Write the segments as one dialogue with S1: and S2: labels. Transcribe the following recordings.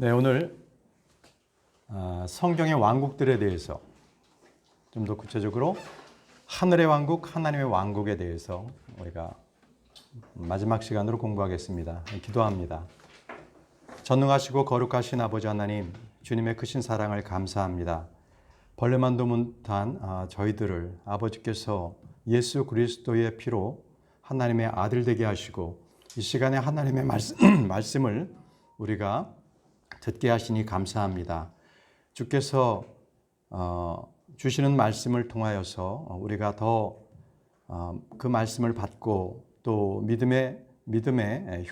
S1: 네, 오늘 성경의 왕국들에 대해서 좀 더 구체적으로 하늘의 왕국, 하나님의 왕국에 대해서 우리가 마지막 시간으로 공부하겠습니다. 기도합니다. 전능하시고 거룩하신 아버지 하나님, 주님의 크신 사랑을 감사합니다. 벌레만도 못한 저희들을 아버지께서 예수 그리스도의 피로 하나님의 아들 되게 하시고 이 시간에 하나님의 말씀을 우리가 듣게 하시니 감사합니다. 주께서 주시는 말씀을 통하여서 우리가 더 그 말씀을 받고 또 믿음에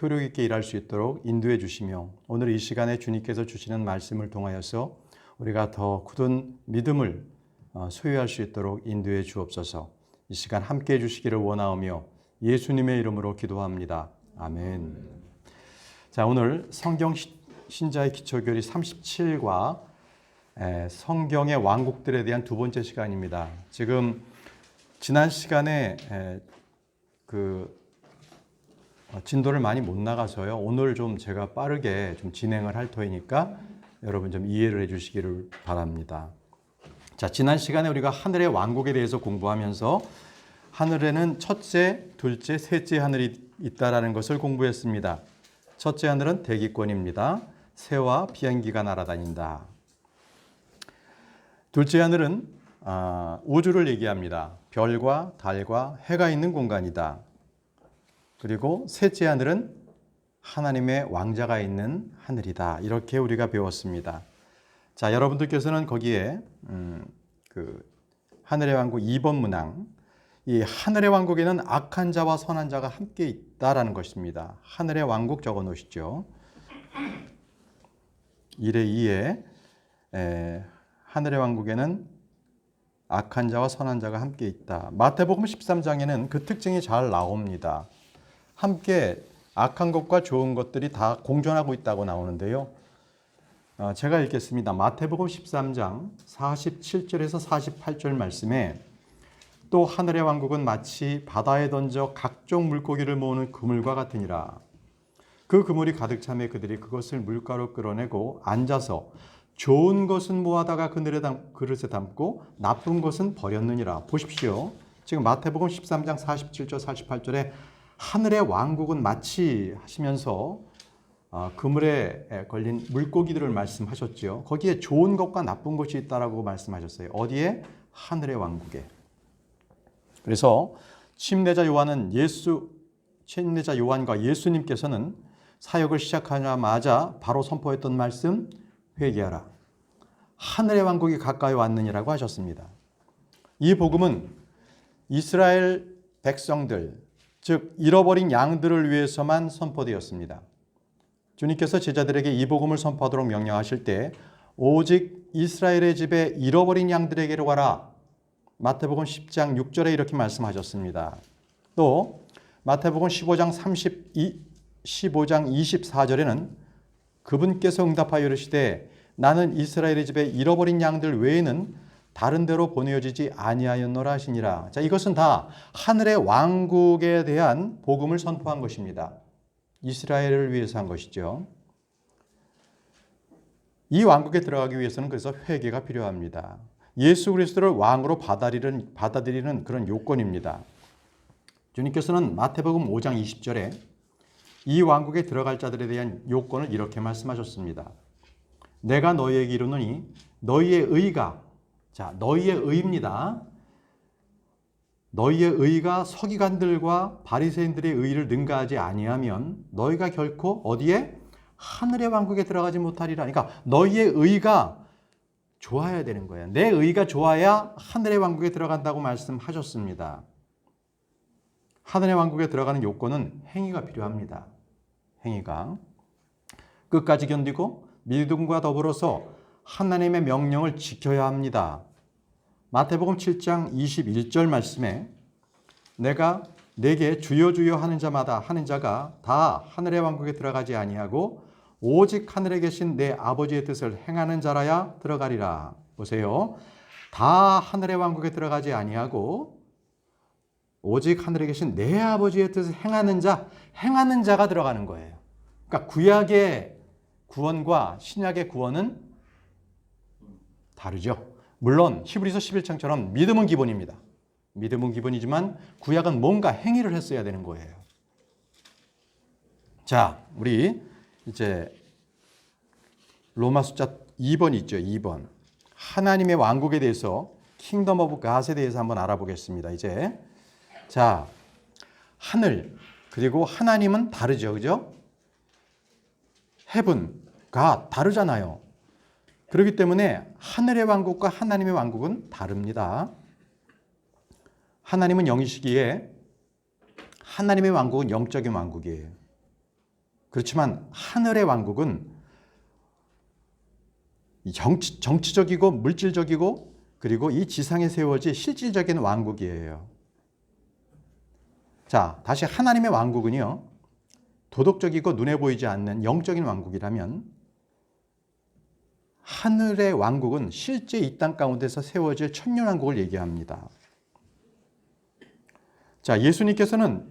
S1: 효력 있게 일할 수 있도록 인도해 주시며 오늘 이 시간에 주님께서 주시는 말씀을 통하여서 우리가 더 굳은 믿음을 소유할 수 있도록 인도해 주옵소서. 이 시간 함께 해 주시기를 원하오며 예수님의 이름으로 기도합니다. 아멘. 자, 오늘 성경 신자의 기초교리 37과 성경의 왕국들에 대한 두 번째 시간입니다. 지금 지난 시간에 진도를 많이 못 나가서요. 오늘 좀 제가 빠르게 좀 진행을 할 터이니까 여러분 좀 이해를 해 주시기를 바랍니다. 자, 지난 시간에 우리가 하늘의 왕국에 대해서 공부하면서 하늘에는 첫째, 둘째, 셋째 하늘이 있다라는 것을 공부했습니다. 첫째 하늘은 대기권입니다. 새와 비행기가 날아다닌다. 둘째 하늘은 우주를 얘기합니다. 별과 달과 해가 있는 공간이다. 그리고 셋째 하늘은 하나님의 왕자가 있는 하늘이다. 이렇게 우리가 배웠습니다. 자, 여러분들께서는 거기에 하늘의 왕국 2번 문항, 이 하늘의 왕국에는 악한 자와 선한 자가 함께 있다라는 것입니다. 하늘의 왕국 적어 놓으시죠. 1에 2에 하늘의 왕국에는 악한 자와 선한 자가 함께 있다. 마태복음 13장에는 그 특징이 잘 나옵니다. 함께 악한 것과 좋은 것들이 다 공존하고 있다고 나오는데요. 제가 읽겠습니다. 마태복음 13장 47절에서 48절 말씀에 또 하늘의 왕국은 마치 바다에 던져 각종 물고기를 모으는 그물과 같으니라. 그 그물이 가득 차매 그들이 그것을 물가로 끌어내고 앉아서 좋은 것은 모아다가 그릇에 담고 나쁜 것은 버렸느니라. 보십시오. 지금 마태복음 13장 47절 48절에 하늘의 왕국은 마치 하시면서 그물에 걸린 물고기들을 말씀하셨죠. 거기에 좋은 것과 나쁜 것이 있다라고 말씀하셨어요. 어디에? 하늘의 왕국에. 그래서 침례자 요한과 예수님께서는 사역을 시작하자마자 바로 선포했던 말씀, 회개하라. 하늘의 왕국이 가까이 왔느니라고 하셨습니다. 이 복음은 이스라엘 백성들, 즉 잃어버린 양들을 위해서만 선포되었습니다. 주님께서 제자들에게 이 복음을 선포하도록 명령하실 때 오직 이스라엘의 집에 잃어버린 양들에게로 가라. 마태복음 10장 6절에 이렇게 말씀하셨습니다. 또 마태복음 15장 24절에는 그분께서 응답하여 이르시되 나는 이스라엘의 집에 잃어버린 양들 외에는 다른 데로 보내어지지 아니하였노라 하시니라. 자, 이것은 다 하늘의 왕국에 대한 복음을 선포한 것입니다. 이스라엘을 위해서 한 것이죠. 이 왕국에 들어가기 위해서는 그래서 회개가 필요합니다. 예수 그리스도를 왕으로 받아들이는 그런 요건입니다. 주님께서는 마태복음 5장 20절에 이 왕국에 들어갈 자들에 대한 요건을 이렇게 말씀하셨습니다. 내가 너희에게 이르노니 너희의 의가, 자, 너희의 의입니다. 너희의 의가 서기관들과 바리새인들의 의를 능가하지 아니하면 너희가 결코 어디에? 하늘의 왕국에 들어가지 못하리라. 그러니까 너희의 의가 좋아야 되는 거예요. 내 의가 좋아야 하늘의 왕국에 들어간다고 말씀하셨습니다. 하늘의 왕국에 들어가는 요건은 행위가 필요합니다. 행위가. 끝까지 견디고 믿음과 더불어서 하나님의 명령을 지켜야 합니다. 마태복음 7장 21절 말씀에 내게 주여 주여 하는 자가 다 하늘의 왕국에 들어가지 아니하고 오직 하늘에 계신 내 아버지의 뜻을 행하는 자라야 들어가리라. 보세요. 다 하늘의 왕국에 들어가지 아니하고 오직 하늘에 계신 내 아버지의 뜻을 행하는 자가 들어가는 거예요. 그러니까 구약의 구원과 신약의 구원은 다르죠. 물론 히브리서 11장처럼 믿음은 기본입니다. 믿음은 기본이지만 구약은 뭔가 행위를 했어야 되는 거예요. 자, 우리 이제 로마 숫자 2번 있죠. 2번. 하나님의 왕국에 대해서 킹덤 오브 갓에 대해서 한번 알아보겠습니다. 이제 자, 하늘 그리고 하나님은 다르죠. 그죠? heaven, God 다르잖아요. 그렇기 때문에 하늘의 왕국과 하나님의 왕국은 다릅니다. 하나님은 영이시기에 하나님의 왕국은 영적인 왕국이에요. 그렇지만 하늘의 왕국은 정치적이고 물질적이고 그리고 이 지상에 세워진 실질적인 왕국이에요. 자, 다시 하나님의 왕국은요. 도덕적이고 눈에 보이지 않는 영적인 왕국이라면 하늘의 왕국은 실제 이 땅 가운데서 세워질 천년왕국을 얘기합니다. 자, 예수님께서는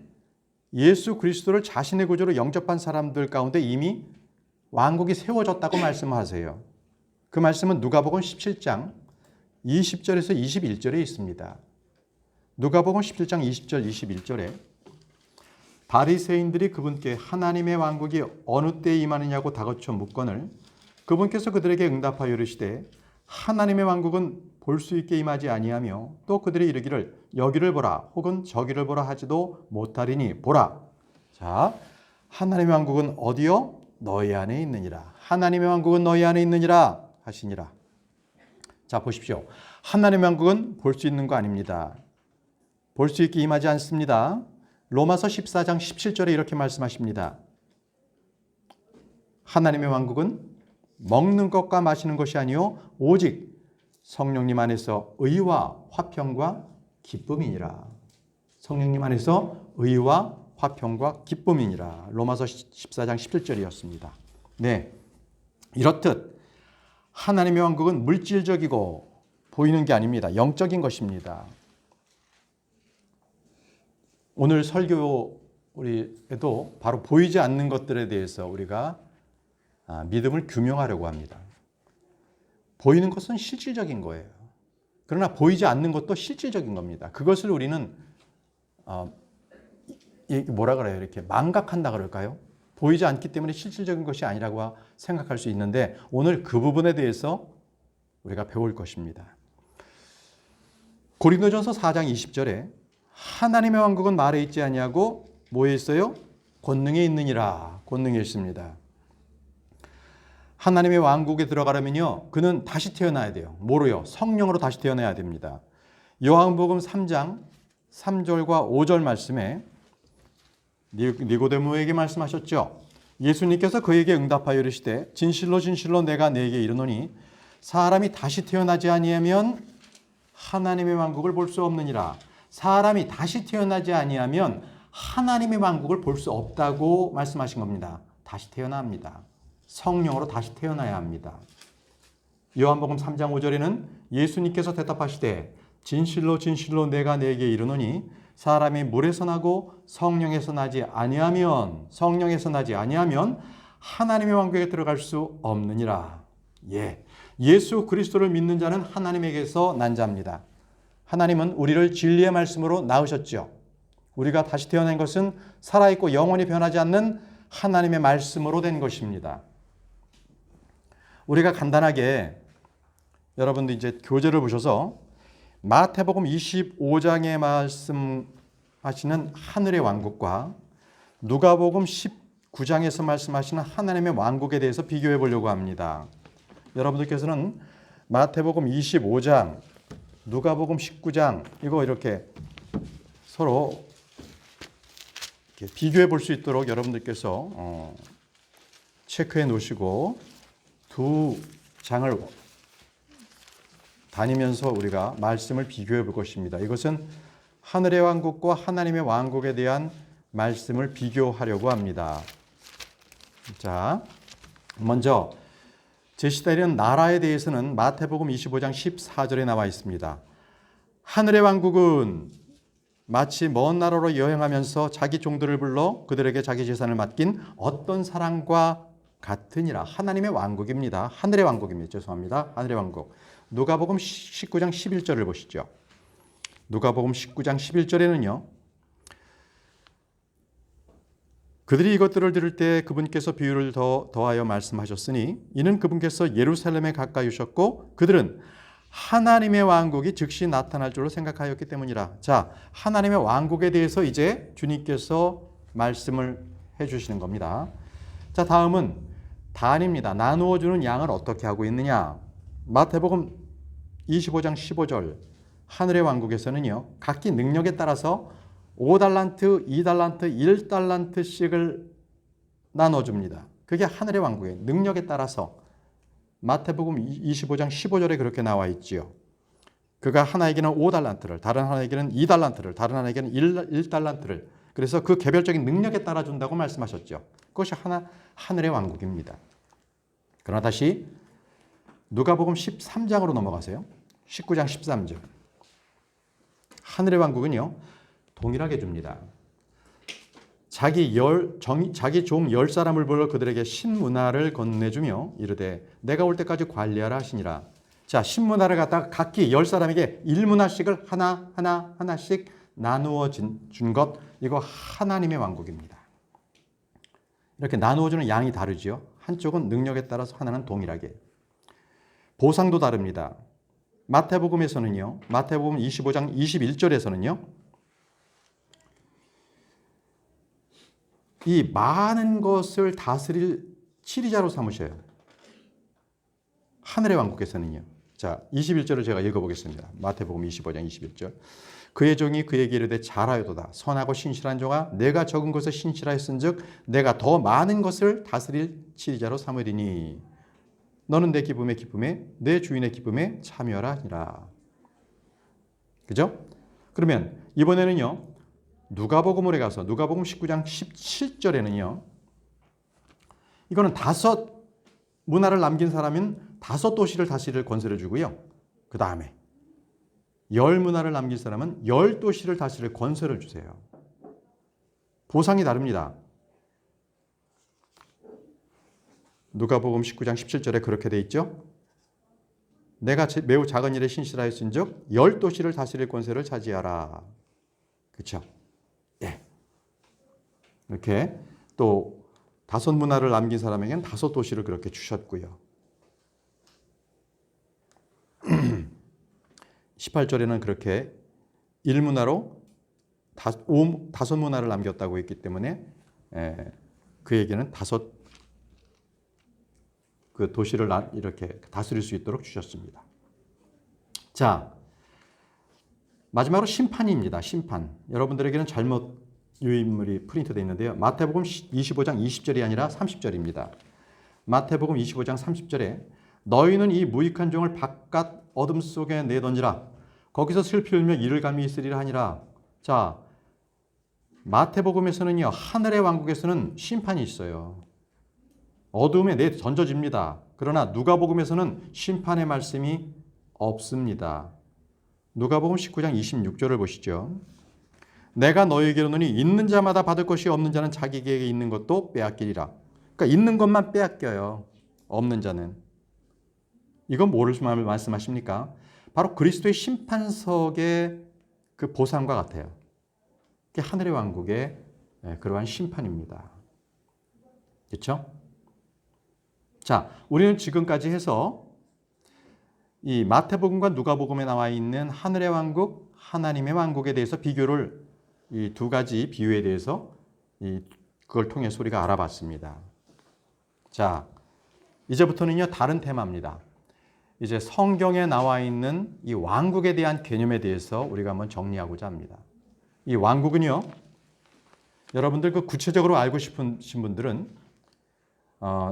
S1: 예수 그리스도를 자신의 구주로 영접한 사람들 가운데 이미 왕국이 세워졌다고 말씀하세요. 그 말씀은 누가복음 17장 20절에서 21절에 있습니다. 누가복음 17장 20절 21절에 바리새인들이 그분께 하나님의 왕국이 어느 때에 임하느냐고 다그쳐 묻거늘 그분께서 그들에게 응답하여 이르시되 하나님의 왕국은 볼 수 있게 임하지 아니하며 또 그들이 이르기를 여기를 보라 혹은 저기를 보라 하지도 못하리니 보라. 자, 하나님의 왕국은 어디요? 너희 안에 있느니라. 하나님의 왕국은 너희 안에 있느니라 하시니라. 자, 보십시오. 하나님의 왕국은 볼 수 있는 거 아닙니다. 볼 수 있게 임하지 않습니다. 로마서 14장 17절에 이렇게 말씀하십니다. 하나님의 왕국은 먹는 것과 마시는 것이 아니요 오직 성령님 안에서 의와 화평과 기쁨이니라. 성령님 안에서 의와 화평과 기쁨이니라. 로마서 14장 17절이었습니다. 네, 이렇듯 하나님의 왕국은 물질적이고 보이는 게 아닙니다. 영적인 것입니다. 오늘 설교에도 바로 보이지 않는 것들에 대해서 우리가 믿음을 규명하려고 합니다. 보이는 것은 실질적인 거예요. 그러나 보이지 않는 것도 실질적인 겁니다. 그것을 우리는 뭐라 그래요? 이렇게 망각한다 그럴까요? 보이지 않기 때문에 실질적인 것이 아니라고 생각할 수 있는데 오늘 그 부분에 대해서 우리가 배울 것입니다. 고린도전서 4장 20절에 하나님의 왕국은 말에 있지 아니하고 뭐에 있어요? 권능에 있느니라. 권능에 있습니다. 하나님의 왕국에 들어가려면요. 그는 다시 태어나야 돼요. 뭐로요? 성령으로 다시 태어나야 됩니다. 요한복음 3장 3절과 5절 말씀에 니고데모에게 말씀하셨죠. 예수님께서 그에게 응답하여 이르시되 진실로 진실로 내가 네게 이르노니 사람이 다시 태어나지 아니하면 하나님의 왕국을 볼 수 없느니라. 사람이 다시 태어나지 아니하면 하나님의 왕국을 볼 수 없다고 말씀하신 겁니다. 다시 태어나야 합니다. 성령으로 다시 태어나야 합니다. 요한복음 3장 5절에는 예수님께서 대답하시되 진실로 진실로 내가 네게 이르노니 사람이 물에서 나고 성령에서 나지 아니하면 하나님의 왕국에 들어갈 수 없느니라. 예수 그리스도를 믿는 자는 하나님에게서 난 자입니다. 하나님은 우리를 진리의 말씀으로 낳으셨죠. 우리가 다시 태어난 것은 살아있고 영원히 변하지 않는 하나님의 말씀으로 된 것입니다. 우리가 간단하게 여러분들 이제 교재를 보셔서 마태복음 25장에 말씀하시는 하늘의 왕국과 누가복음 19장에서 말씀하시는 하나님의 왕국에 대해서 비교해 보려고 합니다. 여러분들께서는 마태복음 25장, 누가복음 19장 이거 이렇게 서로 이렇게 비교해 볼 수 있도록 여러분들께서 체크해 놓으시고 두 장을 다니면서 우리가 말씀을 비교해 볼 것입니다. 이것은 하늘의 왕국과 하나님의 왕국에 대한 말씀을 비교하려고 합니다. 자, 먼저 제시되는 나라에 대해서는 마태복음 25장 14절에 나와 있습니다. 하늘의 왕국은 마치 먼 나라로 여행하면서 자기 종들을 불러 그들에게 자기 재산을 맡긴 어떤 사람과 같으니라. 하나님의 왕국입니다. 하늘의 왕국입니다. 죄송합니다. 하늘의 왕국. 누가복음 19장 11절을 보시죠. 누가복음 19장 11절에는요. 그들이 이것들을 들을 때 그분께서 비유를 더하여 말씀하셨으니 이는 그분께서 예루살렘에 가까이 오셨고 그들은 하나님의 왕국이 즉시 나타날 줄로 생각하였기 때문이라. 자, 하나님의 왕국에 대해서 이제 주님께서 말씀을 해주시는 겁니다. 자, 다음은 단입니다. 나누어 주는 양을 어떻게 하고 있느냐. 마태복음 25장 15절 하늘의 왕국에서는요. 각기 능력에 따라서 5달란트, 2달란트, 1달란트씩을 나눠줍니다. 그게 하늘의 왕국의 능력에 따라서 마태복음 25장 15절에 그렇게 나와 있지요. 그가 하나에게는 5달란트를, 다른 하나에게는 2달란트를, 다른 하나에게는 1달란트를. 그래서 그 개별적인 능력에 따라 준다고 말씀하셨죠. 그것이 하늘의 왕국입니다. 그러나 다시 누가복음 13장으로 넘어가세요. 19장 13절. 하늘의 왕국은요. 동일하게 줍니다. 자기 종 10사람을 불러 그들에게 신문화를 건네주며 이르되 내가 올 때까지 관리하라 하시니라. 자, 신문화를 갖다가 각기 10사람에게 1문화씩을 하나씩 나누어 준 것, 이거 하나님의 왕국입니다. 이렇게 나누어주는 양이 다르죠. 한쪽은 능력에 따라서 하나는 동일하게. 보상도 다릅니다. 마태복음에서는요. 마태복음 25장 21절에서는요. 이 많은 것을 다스릴 치리자로 삼으셔요. 하늘의 왕국에서는요. 자, 21절을 제가 읽어보겠습니다. 마태복음 25장 21절. 그의 종이 그에게 이르되 잘하였도다. 선하고 신실한 종아, 내가 적은 것을 신실하였은즉 내가 더 많은 것을 다스릴 치리자로 삼으리니 너는 내 기쁨에 내 주인의 기쁨에 참여하니라. 그죠? 그러면 이번에는요. 누가복음으로 가서 누가복음 19장 17절에는요. 이거는 5문화를 남긴 사람은 5도시를 다스릴 권세를 주고요. 그 다음에 10문화를 남긴 사람은 10도시를 다스릴 권세를 주세요. 보상이 다릅니다. 누가복음 19장 17절에 그렇게 돼 있죠. 내가 매우 작은 일에 신실하였은즉 10도시를 다스릴 권세를 차지하라. 그렇죠? 예. 이렇게 또 5문화를 남긴 사람에게는 5도시를 그렇게 주셨고요. 18절에는 그렇게 1문화로 5문화를 남겼다고 했기 때문에 그에게는 5 도시를 이렇게 다스릴 수 있도록 주셨습니다. 자, 마지막으로 심판입니다. 심판. 여러분들에게는 잘못 유인물이 프린트되어 있는데요. 마태복음 25장 20절이 아니라 30절입니다. 마태복음 25장 30절에 너희는 이 무익한 종을 바깥 어둠 속에 내던지라. 거기서 슬피 울며 이를 감이 있으리라 하니라. 자, 마태복음에서는요. 하늘의 왕국에서는 심판이 있어요. 어둠에 내던져집니다. 그러나 누가복음에서는 심판의 말씀이 없습니다. 누가복음 19장 26절을 보시죠. 내가 너희에게 이르노니 있는 자마다 받을 것이 없는 자는 자기에게 있는 것도 빼앗기리라. 그러니까 있는 것만 빼앗겨요. 없는 자는. 이건 뭐를 말씀하십니까? 바로 그리스도의 심판석의 그 보상과 같아요. 그게 하늘의 왕국의 그러한 심판입니다. 그렇죠? 자, 우리는 지금까지 해서 이 마태복음과 누가복음에 나와 있는 하늘의 왕국, 하나님의 왕국에 대해서 비교를 이 두 가지 비유에 대해서 그걸 통해서 우리가 알아봤습니다. 자, 이제부터는요 다른 테마입니다. 이제 성경에 나와 있는 이 왕국에 대한 개념에 대해서 우리가 한번 정리하고자 합니다. 이 왕국은요, 여러분들 그 구체적으로 알고 싶으신 분들은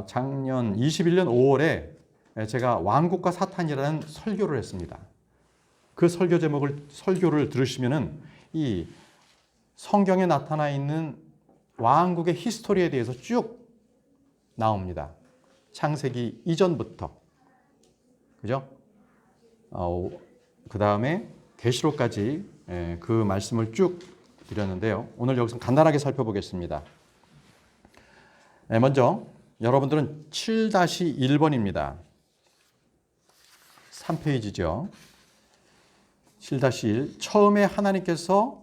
S1: 작년 21년 5월에 제가 왕국과 사탄이라는 설교를 했습니다. 그 설교를 들으시면은 이 성경에 나타나 있는 왕국의 히스토리에 대해서 쭉 나옵니다. 창세기 이전부터. 그죠? 그 다음에 계시록까지 그 말씀을 쭉 드렸는데요. 오늘 여기서 간단하게 살펴보겠습니다. 먼저 여러분들은 7-1번입니다. 3페이지죠. 7-1. 처음에 하나님께서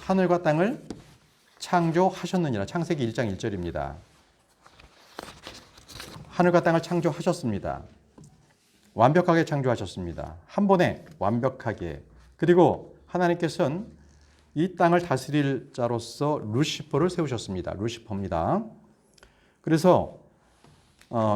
S1: 하늘과 땅을 창조하셨느니라. 창세기 1장 1절입니다. 하늘과 땅을 창조하셨습니다. 완벽하게 창조하셨습니다. 한 번에 완벽하게. 그리고 하나님께서는 이 땅을 다스릴 자로서 루시퍼를 세우셨습니다. 루시퍼입니다. 그래서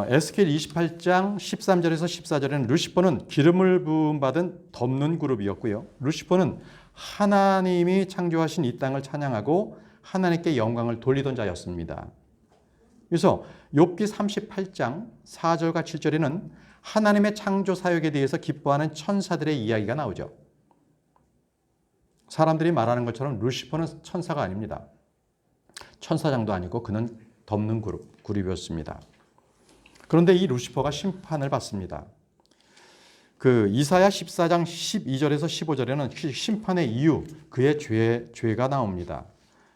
S1: 에스겔 28장 13절에서 14절에는 루시퍼는 기름을 부음받은 덮는 그룹이었고요. 루시퍼는 하나님이 창조하신 이 땅을 찬양하고 하나님께 영광을 돌리던 자였습니다. 그래서 욥기 38장 4절과 7절에는 하나님의 창조 사역에 대해서 기뻐하는 천사들의 이야기가 나오죠. 사람들이 말하는 것처럼 루시퍼는 천사가 아닙니다. 천사장도 아니고 그는 덮는 그룹이었습니다. 그런데 이 루시퍼가 심판을 받습니다. 그 이사야 14장 12절에서 15절에는 심판의 이유, 그의 죄가 나옵니다.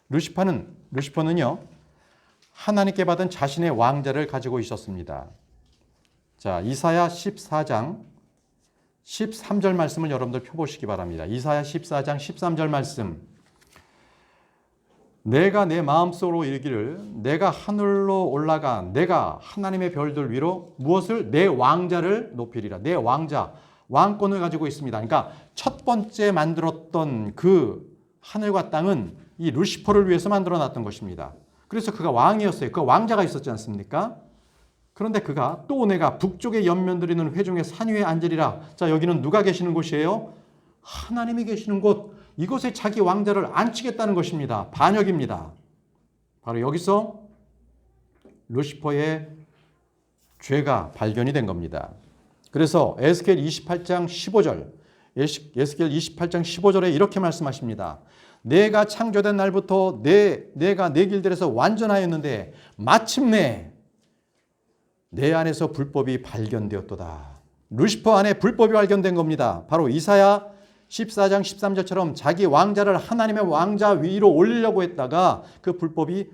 S1: 루시퍼는요, 하나님께 받은 자신의 왕자를 가지고 있었습니다. 자, 이사야 14장 13절 말씀을 여러분들 펴보시기 바랍니다. 이사야 14장 13절 말씀. 내가 내 마음속으로 이르기를 내가 하늘로 올라가 내가 하나님의 별들 위로 무엇을 내 왕자를 높이리라. 내 왕자, 왕권을 가지고 있습니다. 그러니까 첫 번째 만들었던 그 하늘과 땅은 이 루시퍼를 위해서 만들어 놨던 것입니다. 그래서 그가 왕이었어요. 그 왕자가 있었지 않습니까? 그런데 그가 또 내가 북쪽에 연면드리는 회중의 산 위에 앉으리라. 자, 여기는 누가 계시는 곳이에요? 하나님이 계시는 곳. 이곳에 자기 왕자를 앉히겠다는 것입니다. 반역입니다. 바로 여기서 루시퍼의 죄가 발견이 된 겁니다. 그래서 에스겔 28장 15절, 에스겔 28장 15절에 이렇게 말씀하십니다. 내가 창조된 날부터 내가 내 길들에서 완전하였는데 마침내 내 안에서 불법이 발견되었도다. 루시퍼 안에 불법이 발견된 겁니다. 바로 이사야 14장 13절처럼 자기 왕자를 하나님의 왕자 위로 올리려고 했다가 그 불법이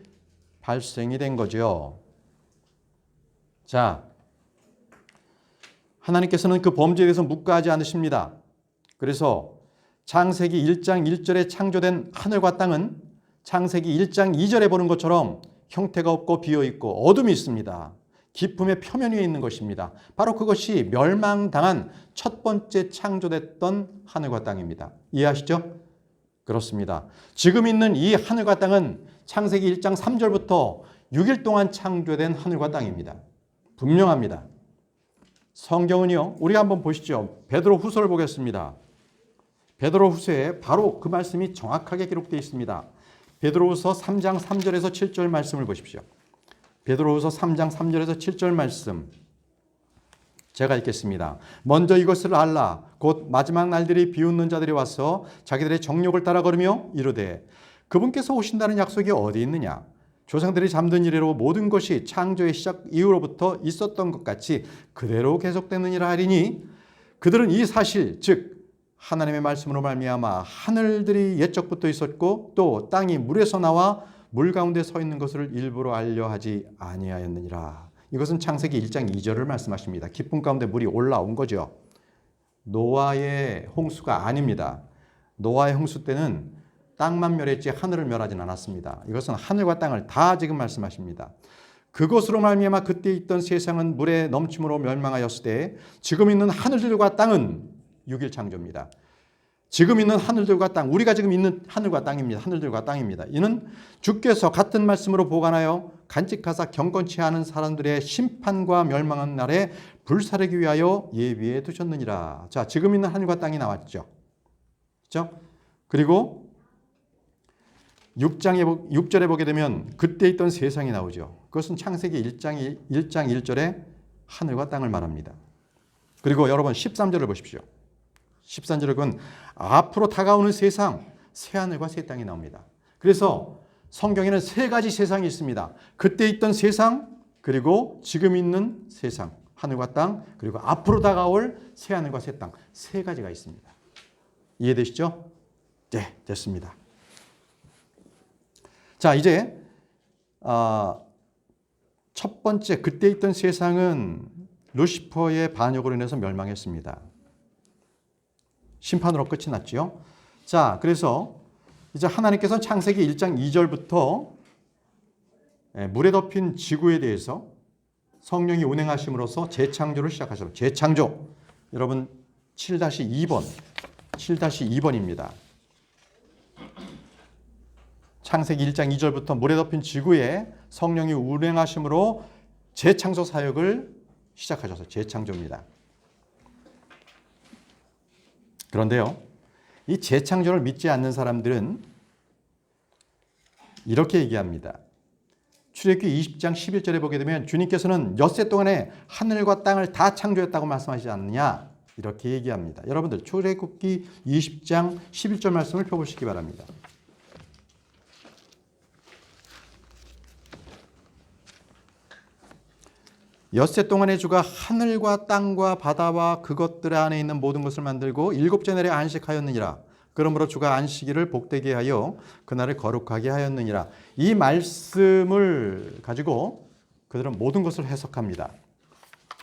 S1: 발생이 된 거죠. 자, 하나님께서는 그 범죄에 대해서 묵과하지 않으십니다. 그래서 창세기 1장 1절에 창조된 하늘과 땅은 창세기 1장 2절에 보는 것처럼 형태가 없고 비어있고 어둠이 있습니다. 기품의 표면 위에 있는 것입니다. 바로 그것이 멸망당한 첫 번째 창조됐던 하늘과 땅입니다. 이해하시죠? 그렇습니다. 지금 있는 이 하늘과 땅은 창세기 1장 3절부터 6일 동안 창조된 하늘과 땅입니다. 분명합니다. 성경은요, 우리 한번 보시죠. 베드로 후서를 보겠습니다. 베드로 후서에 바로 그 말씀이 정확하게 기록되어 있습니다. 베드로후서 3장 3절에서 7절 말씀을 보십시오. 베드로후서 3장 3절에서 7절 말씀 제가 읽겠습니다. 먼저 이것을 알라. 곧 마지막 날들이 비웃는 자들이 와서 자기들의 정욕을 따라 걸으며 이르되 그분께서 오신다는 약속이 어디 있느냐. 조상들이 잠든 이래로 모든 것이 창조의 시작 이후로부터 있었던 것 같이 그대로 계속되느니라 하리니 그들은 이 사실 즉 하나님의 말씀으로 말미암아 하늘들이 옛적부터 있었고 또 땅이 물에서 나와 물 가운데 서 있는 것을 일부러 알려 하지 아니하였느니라. 이것은 창세기 1장 2절을 말씀하십니다. 기쁨 가운데 물이 올라온 거죠. 노아의 홍수가 아닙니다. 노아의 홍수 때는 땅만 멸했지 하늘을 멸하진 않았습니다. 이것은 하늘과 땅을 다 지금 말씀하십니다. 그것으로 말미암아 그때 있던 세상은 물의 넘침으로 멸망하였을 때 지금 있는 하늘들과 땅은 6일 창조입니다. 지금 있는 하늘들과 땅, 우리가 지금 있는 하늘과 땅입니다. 하늘들과 땅입니다. 이는 주께서 같은 말씀으로 보관하여 간직하사 경건치 않은 사람들의 심판과 멸망한 날에 불사르기 위하여 예비해 두셨느니라. 자, 지금 있는 하늘과 땅이 나왔죠. 그렇죠? 그리고 6절에 보게 되면 그때 있던 세상이 나오죠. 그것은 창세기 1장 1절에 하늘과 땅을 말합니다. 그리고 여러분 13절을 보십시오. 13절은 그건 앞으로 다가오는 세상, 새 하늘과 새 땅이 나옵니다. 그래서 성경에는 세 가지 세상이 있습니다. 그때 있던 세상, 그리고 지금 있는 세상, 하늘과 땅, 그리고 앞으로 다가올 새 하늘과 새 땅, 세 가지가 있습니다. 이해되시죠? 네, 됐습니다. 자, 이제 첫 번째, 그때 있던 세상은 루시퍼의 반역으로 인해서 멸망했습니다. 심판으로 끝이 났죠. 자, 그래서 이제 하나님께서 창세기 1장 2절부터 물에 덮인 지구에 대해서 성령이 운행하심으로써 재창조를 시작하셨어요. 재창조. 여러분 7-2번. 7-2번입니다. 창세기 1장 2절부터 물에 덮인 지구에 성령이 운행하심으로 재창조 사역을 시작하셨어요. 재창조입니다. 그런데요, 이 재창조를 믿지 않는 사람들은 이렇게 얘기합니다. 출애굽기 20장 11절에 보게 되면 주님께서는 엿새 동안에 하늘과 땅을 다 창조했다고 말씀하시지 않느냐, 이렇게 얘기합니다. 여러분들 출애굽기 20장 11절 말씀을 펴보시기 바랍니다. 엿새 동안에 주가 하늘과 땅과 바다와 그것들 안에 있는 모든 것을 만들고 일곱째 날에 안식하였느니라. 그러므로 주가 안식일을 복되게 하여 그날을 거룩하게 하였느니라. 이 말씀을 가지고 그들은 모든 것을 해석합니다.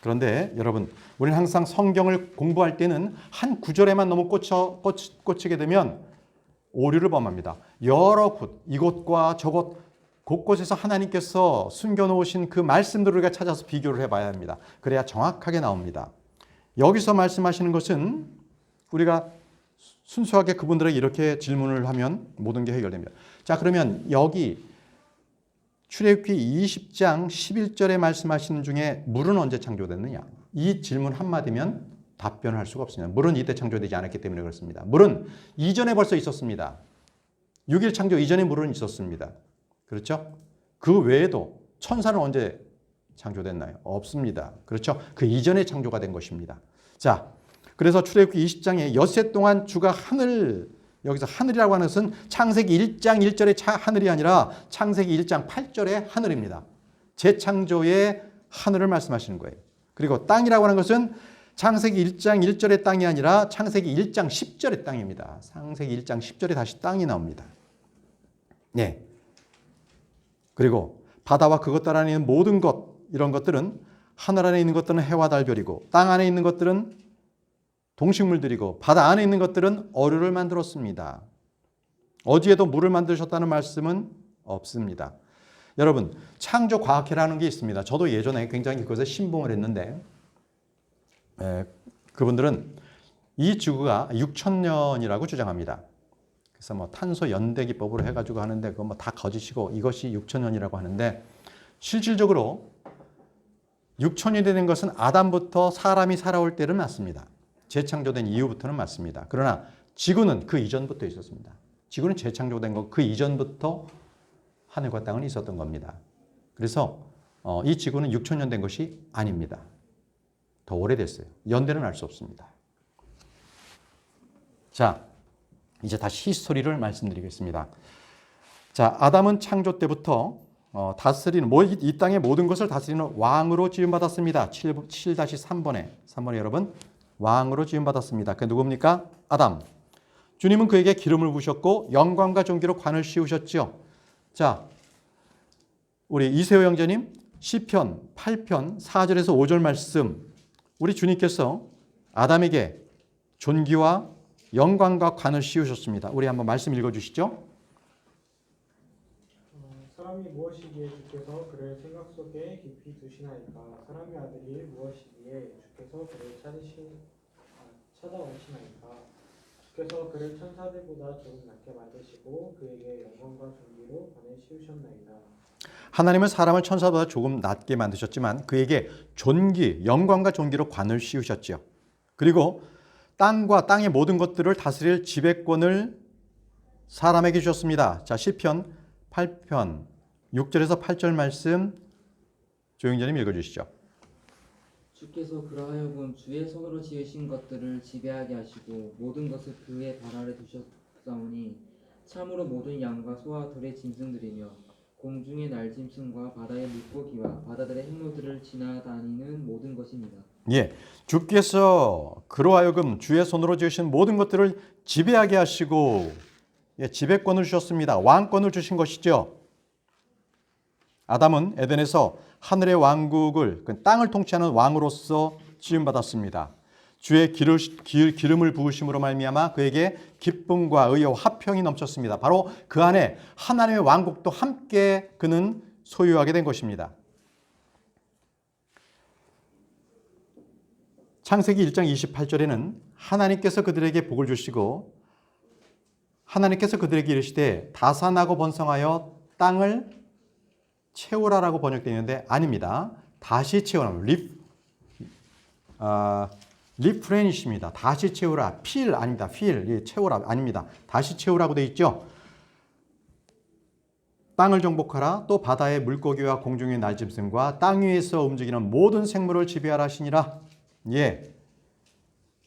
S1: 그런데 여러분, 우리는 항상 성경을 공부할 때는 한 구절에만 너무 꽂히게 되면 오류를 범합니다. 여러 곳, 이곳과 저곳 곳곳에서 하나님께서 숨겨놓으신 그 말씀들을 우리가 찾아서 비교를 해봐야 합니다. 그래야 정확하게 나옵니다. 여기서 말씀하시는 것은 우리가 순수하게 그분들에게 이렇게 질문을 하면 모든 게 해결됩니다. 자, 그러면 여기 출애굽기 20장 11절에 말씀하시는 중에 물은 언제 창조됐느냐? 이 질문 한마디면 답변을 할 수가 없습니다. 물은 이때 창조되지 않았기 때문에 그렇습니다. 물은 이전에 벌써 있었습니다. 6일 창조 이전에 물은 있었습니다. 그렇죠? 그 외에도 천사는 언제 창조됐나요? 없습니다. 그렇죠? 그 이전에 창조가 된 것입니다. 자, 그래서 출애굽기 20장에 엿새 동안 주가 하늘, 여기서 하늘이라고 하는 것은 창세기 1장 1절의 하늘이 아니라 창세기 1장 8절의 하늘입니다. 재창조의 하늘을 말씀하시는 거예요. 그리고 땅이라고 하는 것은 창세기 1장 1절의 땅이 아니라 창세기 1장 10절의 땅입니다. 창세기 1장 10절에 다시 땅이 나옵니다. 네. 그리고 바다와 그것 안에 있는 모든 것, 이런 것들은 하늘 안에 있는 것들은 해와 달별이고 땅 안에 있는 것들은 동식물들이고 바다 안에 있는 것들은 어류를 만들었습니다. 어디에도 물을 만드셨다는 말씀은 없습니다. 여러분, 창조과학회라는 게 있습니다. 저도 예전에 굉장히 그것에 신봉을 했는데 그분들은 이 지구가 6,000년이라고 주장합니다. 그래서 뭐 탄소 연대기법으로 해가지고 하는데 그건 뭐 다 거짓이고 이것이 6,000년이라고 하는데 실질적으로 6,000년이 된 것은 아담부터 사람이 살아올 때는 맞습니다. 재창조된 이후부터는 맞습니다. 그러나 지구는 그 이전부터 있었습니다. 지구는 재창조된 것 그 이전부터 하늘과 땅은 있었던 겁니다. 그래서 이 지구는 6,000년 된 것이 아닙니다. 더 오래됐어요. 연대는 알 수 없습니다. 자, 이제 다시 히스토리를 말씀드리겠습니다. 자, 아담은 창조 때부터 다스리는 이 땅의 모든 것을 다스리는 왕으로 지음받았습니다. 7-3번에 여러분 왕으로 지음받았습니다. 그 누굽니까? 아담. 주님은 그에게 기름을 부으셨고 영광과 존귀로 관을 씌우셨죠. 자, 우리 이세호 형제님 시편 8편 4절에서 5절 말씀, 우리 주님께서 아담에게 존귀와 영광과 관을 씌우셨습니다. 우리 한번 말씀 읽어주시죠.
S2: 사람이 무엇이기에 주께서 그를 생각 속에 깊이 두시나이까? 사람의 아들이 무엇이기에 주께서 그를 찾아오시나이까? 주께서 그를 천사들보다 조금 낮게 만드시고 그에게 영광과 존귀로 관을 씌우셨나이다.
S1: 하나님은 사람을 천사보다 조금 낮게 만드셨지만 그에게 존귀, 영광과 존귀로 관을 씌우셨죠. 그리고 땅과 땅의 모든 것들을 다스릴 지배권을 사람에게 주셨습니다. 자, 시편 8편 6절에서 8절 말씀 조영재님 읽어주시죠.
S3: 주께서 그러하여금 주의 손으로 지으신 것들을 지배하게 하시고 모든 것을 그의 발 아래 두셨사오니 참으로 모든 양과 소와 들의 짐승들이며 공중의 날짐승과 바다의 물고기와 바다들의 행로들을 지나다니는 모든 것입니다.
S1: 예, 주께서 그러하여금 주의 손으로 지으신 모든 것들을 지배하게 하시고 지배권을 주셨습니다. 왕권을 주신 것이죠. 아담은 에덴에서 하늘의 왕국을, 그 땅을 통치하는 왕으로서 지음받았습니다. 주의 기름을 부으심으로 말미암아 그에게 기쁨과 의와 화평이 넘쳤습니다. 바로 그 안에 하나님의 왕국도 함께 그는 소유하게 된 것입니다. 창세기 1장 28절에는 하나님께서 그들에게 복을 주시고 하나님께서 그들에게 이르시되 다산하고 번성하여 땅을 채우라라고 번역되어 있는데 아닙니다. 다시 채우라. 리프레니시입니다. 다시 채우라. 필 아닙니다. 필 채우라 아닙니다. 다시 채우라고 되어 있죠. 땅을 정복하라. 또 바다의 물고기와 공중의 날짐승과 땅 위에서 움직이는 모든 생물을 지배하라 하시니라. 예,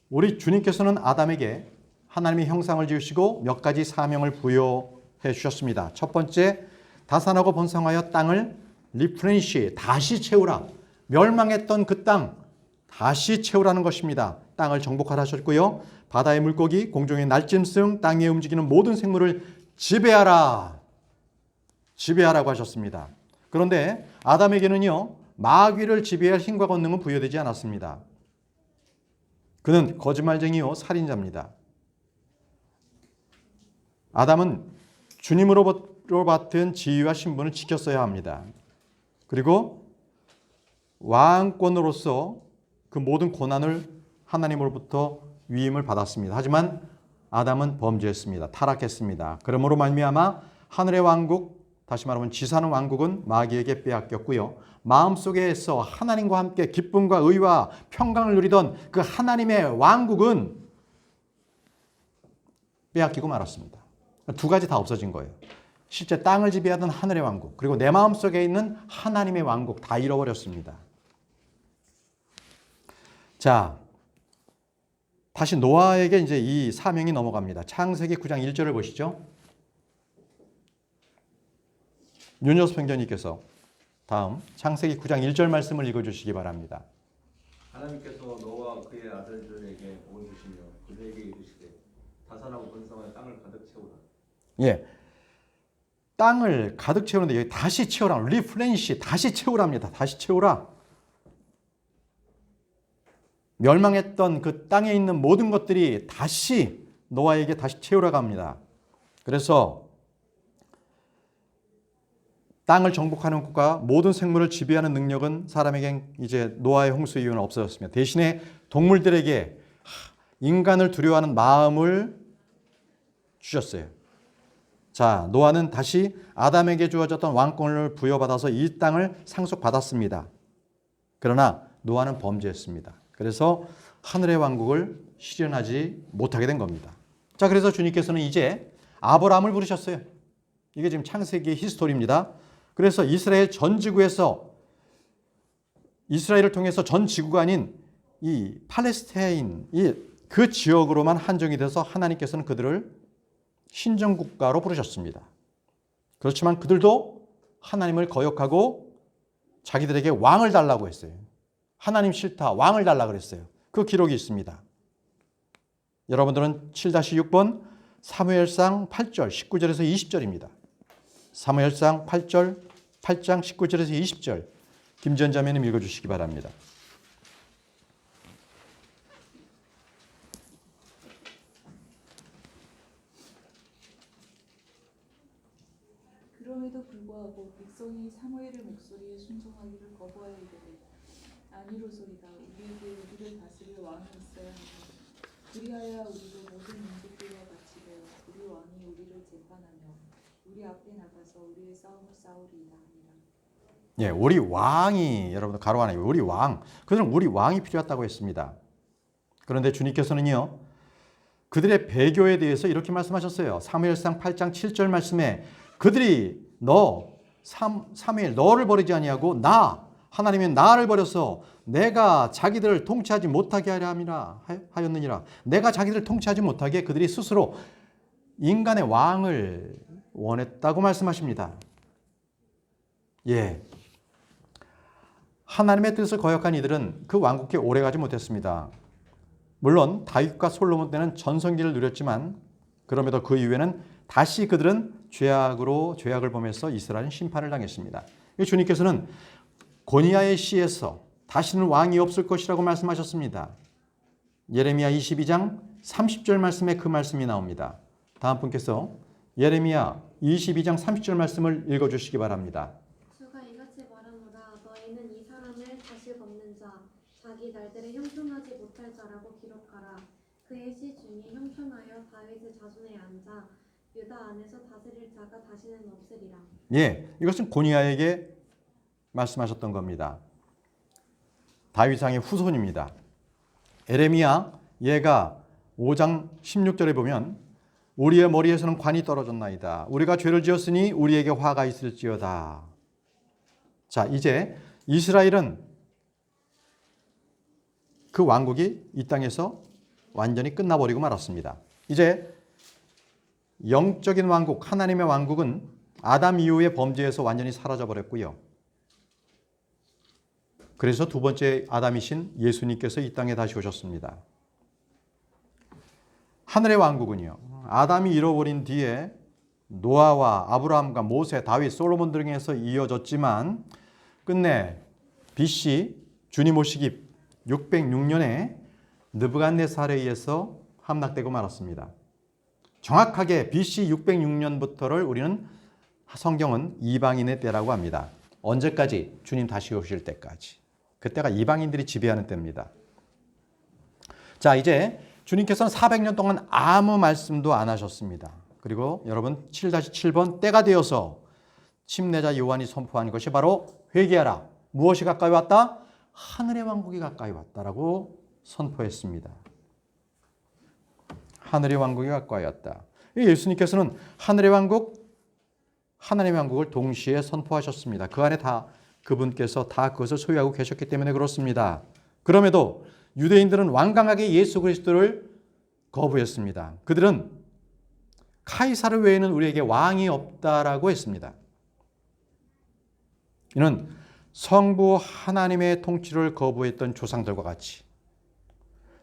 S1: 우리 주님께서는 아담에게 하나님의 형상을 지으시고 몇 가지 사명을 부여해 주셨습니다. 첫 번째, 다산하고 번성하여 땅을 리프레니시, 다시 채우라. 멸망했던 그 땅 다시 채우라는 것입니다. 땅을 정복하라 하셨고요. 바다의 물고기, 공중의 날짐승, 땅 위에 움직이는 모든 생물을 지배하라. 지배하라고 하셨습니다. 그런데 아담에게는요, 마귀를 지배할 힘과 권능은 부여되지 않았습니다. 그는 거짓말쟁이요 살인자입니다. 아담은 주님으로부터 받은 지위와 신분을 지켰어야 합니다. 그리고 왕권으로서 그 모든 고난을 하나님으로부터 위임을 받았습니다. 하지만 아담은 범죄했습니다. 타락했습니다. 그러므로 말미암아 하늘의 왕국, 다시 말하면 지사는 왕국은 마귀에게 빼앗겼고요. 마음속에서 하나님과 함께 기쁨과 의와 평강을 누리던 그 하나님의 왕국은 빼앗기고 말았습니다. 두 가지 다 없어진 거예요. 실제 땅을 지배하던 하늘의 왕국, 그리고 내 마음속에 있는 하나님의 왕국 다 잃어버렸습니다. 자, 다시 노아에게 이제 이 사명이 넘어갑니다. 창세기 9장 1절을 보시죠. 윤여수 평전님께서 다음 창세기 9장 1절 말씀을 읽어주시기 바랍니다.
S4: 하나님께서 노아와 그의 아들들에게 복을 주시며 그들에게 이르시되 다산하고 번성하여 땅을 가득 채우라.
S1: 예, 땅을 가득 채우는데 여기 다시 채우라, 리플레니시, 다시 채우랍니다. 다시 채우라. 멸망했던 그 땅에 있는 모든 것들이 다시 노아에게 다시 채우라고 합니다. 그래서 땅을 정복하는 국가, 모든 생물을 지배하는 능력은 사람에겐 이제 노아의 홍수 이후는 없어졌습니다. 대신에 동물들에게 인간을 두려워하는 마음을 주셨어요. 자, 노아는 다시 아담에게 주어졌던 왕권을 부여받아서 이 땅을 상속받았습니다. 그러나 노아는 범죄했습니다. 그래서 하늘의 왕국을 실현하지 못하게 된 겁니다. 자, 그래서 주님께서는 이제 아브라함을 부르셨어요. 이게 지금 창세기의 히스토리입니다. 그래서 이스라엘 전 지구에서 이스라엘을 통해서 전 지구가 아닌 이 팔레스타인, 그 지역으로만 한정이 돼서 하나님께서는 그들을 신정국가로 부르셨습니다. 그렇지만 그들도 하나님을 거역하고 자기들에게 왕을 달라고 했어요. 하나님 싫다, 왕을 달라고 그랬어요. 그 기록이 있습니다. 여러분들은 7-6번 사무엘상 8절 19절에서 20절입니다. 사무엘상 8장 19절에서 20절 김지연 자매님 읽어주시기 바랍니다.
S5: 그럼에도 불구하고 백성이 사무엘의 목소리에 순종하기를 거부하여 이르되 아니로소이다. 우리에게 우리를 다스릴 왕이 있어야 하니 그리하여 우리도 모든 민족들과 같이 되어 우리 왕이 우리를 재판하며 우리 앞에 나가서 우리의 싸움을 싸우리이다 하니라.
S1: 예, 우리 왕이, 여러분들 가로 안에 우리 왕, 그들은 우리 왕이 필요하다고 했습니다. 그런데 주님께서는요, 그들의 배교에 대해서 이렇게 말씀하셨어요. 사무엘상 8장 7절 말씀에 그들이 사무엘 너를 버리지 아니하고 하나님이 나를 버려서 내가 자기들을 통치하지 못하게 하려 하였느니라. 내가 자기들을 통치하지 못하게 그들이 스스로 인간의 왕을 원했다고 말씀하십니다. 예, 하나님의 뜻을 거역한 이들은 그 왕국에 오래가지 못했습니다. 물론 다윗과 솔로몬 때는 전성기를 누렸지만 그럼에도 그 이후에는 다시 그들은 죄악을 범해서 이스라엘은 심판을 당했습니다. 주님께서는 고니아의 시에서 다시는 왕이 없을 것이라고 말씀하셨습니다. 예레미야 22장 30절 말씀에 그 말씀이 나옵니다. 다음 분께서 예레미야 22장 30절 말씀을 읽어주시기 바랍니다.
S6: 주가 이같이 말하노라 너희는 이 사람을 다시 걷는 자 자기 날들에 형편하지 못할 자라고 기록하라. 그의 시 중에 형편하여 다윗의 자손에 앉아 유다 안에서 다스릴 자가 다시는 없으리라.
S1: 예, 이것은 고니아에게 말씀하셨던 겁니다. 다윗 왕의 후손입니다. 에레미야 얘가 5장 16절에 보면 우리의 머리에서는 관이 떨어졌나이다. 우리가 죄를 지었으니 우리에게 화가 있을지어다. 자, 이제 이스라엘은 그 왕국이 이 땅에서 완전히 끝나버리고 말았습니다. 이제 영적인 왕국, 하나님의 왕국은 아담 이후의 범죄에서 완전히 사라져버렸고요. 그래서 두 번째 아담이신 예수님께서 이 땅에 다시 오셨습니다. 하늘의 왕국은요, 아담이 잃어버린 뒤에 노아와 아브라함과 모세, 다윗, 솔로몬 등에서 이어졌지만 끝내 BC 주님 오시기 606년에 느부갓네살에 의해서 함락되고 말았습니다. 정확하게 BC 606년부터를 우리는 성경은 이방인의 때라고 합니다. 언제까지? 주님 다시 오실 때까지. 그때가 이방인들이 지배하는 때입니다. 자, 이제 주님께서는 400년 동안 아무 말씀도 안 하셨습니다. 그리고 여러분 7-7번 때가 되어서 침례자 요한이 선포한 것이 바로 회개하라. 무엇이 가까이 왔다? 하늘의 왕국이 가까이 왔다라고 선포했습니다. 하늘의 왕국이 가까이 왔다. 예수님께서는 하늘의 왕국, 하나님의 왕국을 동시에 선포하셨습니다. 그 안에 다 그분께서 다 그것을 소유하고 계셨기 때문에 그렇습니다. 그럼에도 유대인들은 완강하게 예수 그리스도를 거부했습니다. 그들은 카이사르 외에는 우리에게 왕이 없다라고 했습니다. 이는 성부 하나님의 통치를 거부했던 조상들과 같이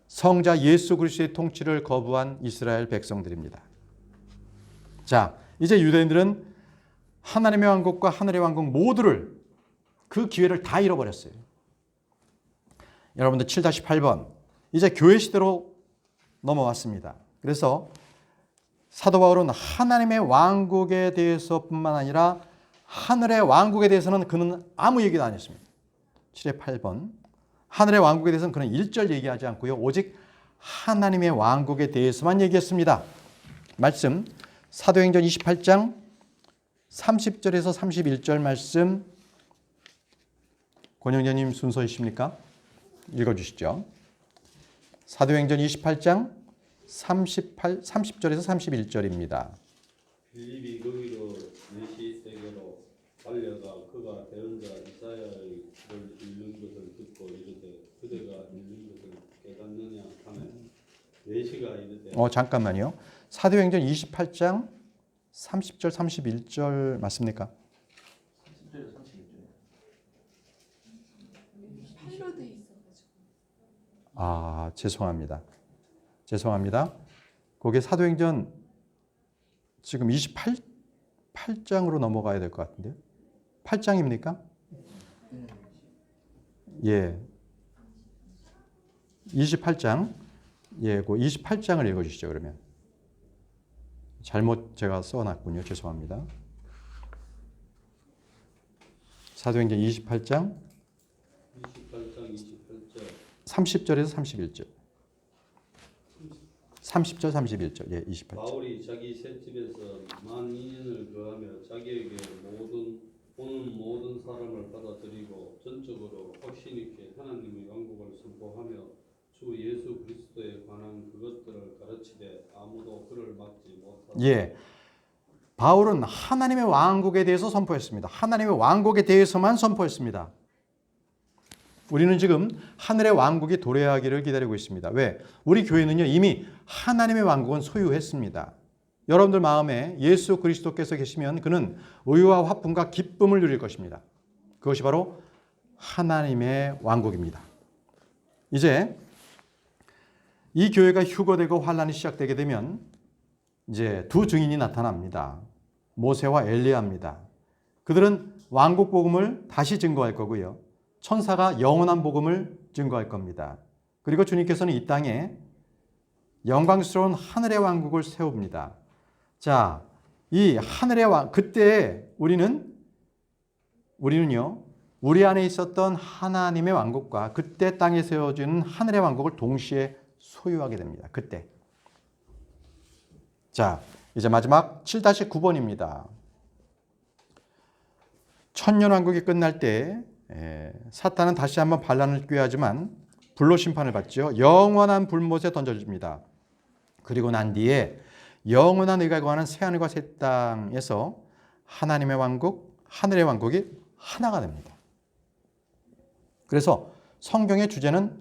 S1: 성자 예수 그리스도의 통치를 거부한 이스라엘 백성들입니다. 자, 이제 유대인들은 하나님의 왕국과 하늘의 왕국 모두를 그 기회를 다 잃어버렸어요. 여러분들 7-8번 이제 교회 시대로 넘어왔습니다. 그래서 사도 바울은 하나님의 왕국에 대해서뿐만 아니라 하늘의 왕국에 대해서는 그는 아무 얘기도 안 했습니다. 7-8번 하늘의 왕국에 대해서는 그는 1절 얘기하지 않고요. 오직 하나님의 왕국에 대해서만 얘기했습니다. 말씀 사도행전 28장 30절에서 31절 말씀 권영재님 순서이십니까? 읽어주시죠. 사도행전 28장 30절에서 31절입니다.
S7: 빌립이 거기로 메시에게로 달려가 그가 대언자 이사야의 글을 읽는 것을 듣고 이르되 그대가 읽는 것을 깨닫느냐 하면 메시가 이르되
S1: 잠깐만요. 사도행전 28장 30절 31절 맞습니까?
S4: 30절에서 31절.
S5: 팔로 돼 있어가지고.
S1: 죄송합니다. 그게 사도행전 지금 28장으로 넘어가야 될 것 같은데요. 8장입니까? 예. 28장. 예, 그 28장을 읽어 주시죠, 그러면. 잘못 제가 써놨군요. 죄송합니다. 사도행전 28장
S7: 28절
S1: 30절에서 31절. 30절 31절. 예, 28절.
S7: 바울이 자기 셋집에서 만 2년을 거하며 자기에게 오는 모든 사람을 받아들이고 전적으로 확신 있게 하나님의 왕국을 선포하며 주 예수 그리스도에 관한 그것들을 가르치되 아무도 그를 막지 못하다.
S1: 예. 바울은 하나님의 왕국에 대해서 선포했습니다. 하나님의 왕국에 대해서만 선포했습니다. 우리는 지금 하늘의 왕국이 도래하기를 기다리고 있습니다. 왜? 우리 교회는요, 이미 하나님의 왕국은 소유했습니다. 여러분들 마음에 예수 그리스도께서 계시면 그는 의와 화평과 기쁨을 누릴 것입니다. 그것이 바로 하나님의 왕국입니다. 이제 이 교회가 휴거되고 환란이 시작되게 되면 이제 두 증인이 나타납니다. 모세와 엘리야입니다. 그들은 왕국 복음을 다시 증거할 거고요. 천사가 영원한 복음을 증거할 겁니다. 그리고 주님께서는 이 땅에 영광스러운 하늘의 왕국을 세웁니다. 자, 이 하늘의 그때 우리는요, 우리 안에 있었던 하나님의 왕국과 그때 땅에 세워지는 하늘의 왕국을 동시에 소유하게 됩니다. 그때. 자, 이제 마지막 7-9번입니다. 천년왕국이 끝날 때 사탄은 다시 한번 반란을 꾀하지만 불로 심판을 받죠. 영원한 불못에 던져집니다. 그리고 난 뒤에 영원한 의가 거하는 새하늘과 새 땅에서 하나님의 왕국, 하늘의 왕국이 하나가 됩니다. 그래서 성경의 주제는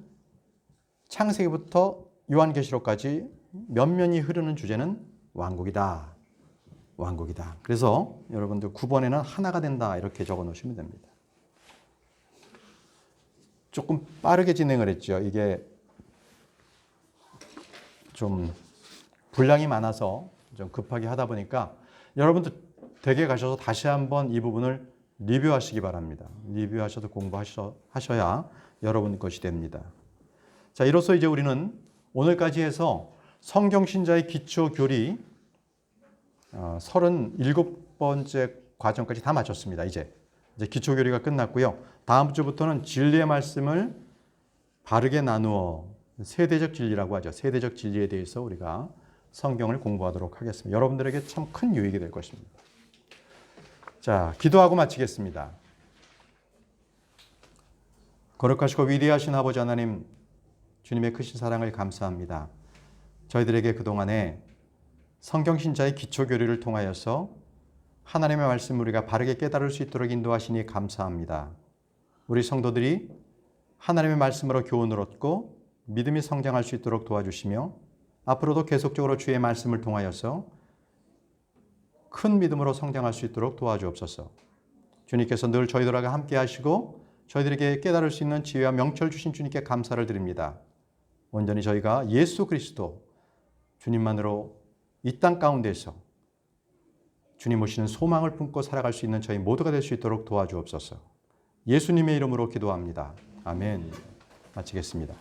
S1: 창세기부터 요한계시록까지 면면이 흐르는 주제는 왕국이다. 왕국이다. 그래서 여러분들 9번에는 하나가 된다 이렇게 적어 놓으시면 됩니다. 조금 빠르게 진행을 했죠. 이게 좀 분량이 많아서 좀 급하게 하다 보니까 여러분들 댁에 가셔서 다시 한번 이 부분을 리뷰하시기 바랍니다. 리뷰하셔서 공부하셔야 여러분 것이 됩니다. 자, 이로써 이제 우리는 오늘까지 해서 성경신자의 기초교리 37번째 과정까지 다 마쳤습니다. 이제 기초교리가 끝났고요. 다음 주부터는 진리의 말씀을 바르게 나누어 세대적 진리라고 하죠. 세대적 진리에 대해서 우리가 성경을 공부하도록 하겠습니다. 여러분들에게 참 큰 유익이 될 것입니다. 자, 기도하고 마치겠습니다. 거룩하시고 위대하신 아버지 하나님, 주님의 크신 사랑을 감사합니다. 저희들에게 그동안에 성경신자의 기초교리를 통하여서 하나님의 말씀을 우리가 바르게 깨달을 수 있도록 인도하시니 감사합니다. 우리 성도들이 하나님의 말씀으로 교훈을 얻고 믿음이 성장할 수 있도록 도와주시며 앞으로도 계속적으로 주의 말씀을 통하여서 큰 믿음으로 성장할 수 있도록 도와주옵소서. 주님께서 늘 저희들과 함께 하시고 저희들에게 깨달을 수 있는 지혜와 명철 주신 주님께 감사를 드립니다. 온전히 저희가 예수 그리스도 주님만으로 이 땅 가운데서 주님 오시는 소망을 품고 살아갈 수 있는 저희 모두가 될 수 있도록 도와주옵소서. 예수님의 이름으로 기도합니다. 아멘. 마치겠습니다.